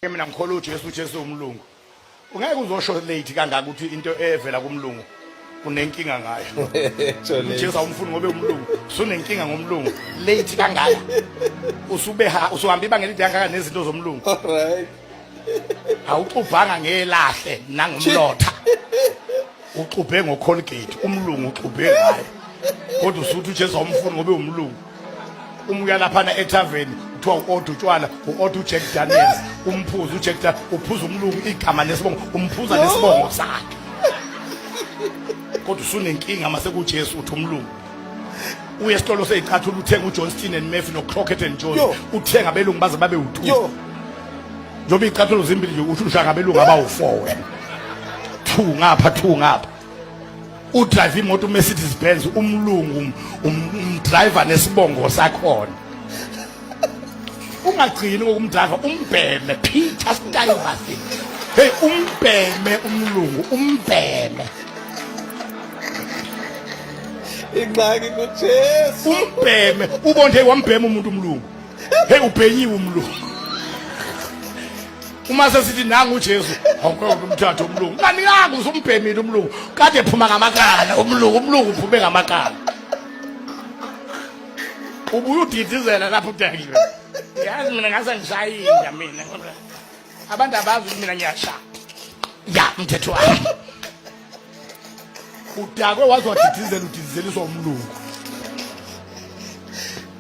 Mina ngikholwa uJesu umlungu. Ungeke uzosho late kangaka ukuthi into evela kumlungu kunenkinga ngayo. uJesu awumfuni ngobe umlungu. Usunenkinga ngomlungu. Late kangaka. Usuhamba ibanga elide kangaka nezinto zomlungu. Alright. Awuxubhanga ngelahle nangumlotha. Uxubhe ngoColgate, umlungu uxubhe ngayo. Kodwa usuthi uJesu awumfuni ngobe umlungu. Umuya lapha eTavern kuthiwa uOdwa utshwala uOdwa uJack Daniels umphuza uJack Daniels uphuza umlungu igama nesibongo umphuza nesibongo sakhe kodwa usunenkinga mase kuJesu uthi umlungu uye esitolo seyicathula uthenga uJohnston and Murphy noCrockett and Jones uthenga abelungu baze babe u2 njoba icathulo zimbili nje uthi ushaka abelungu abawu4 wena 2 ngapha udrive imoto uMercedes Benz umlungu umdriver nesibongo sakhona ungagcini ngokumdriver umbheme Peter Stuyvesant hey umbheme umlungu umbheme ingxaki kuJesu umbheme ubonde wambhema umuntu umlungu hey ubhenyiwe umlungu uma sesithi nangu uJesu awukho umthatho umlungu kanilanga usumbhemile umlungu kade ephuma ngamakhala umlungu uphume ngamakhala ubuye udidizela lapho udakiwe yazi mina ngase ngishayinda mina abantu abazi ukuthi mina ngiyasha ya mthetho wami udakwe wazodidizela udidizeliswa umlungu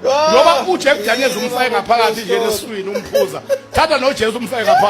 ngoba uJack Daniels umfake ngaphakathi nje neswini umphuza thatha noJesu umfake ngaphakathi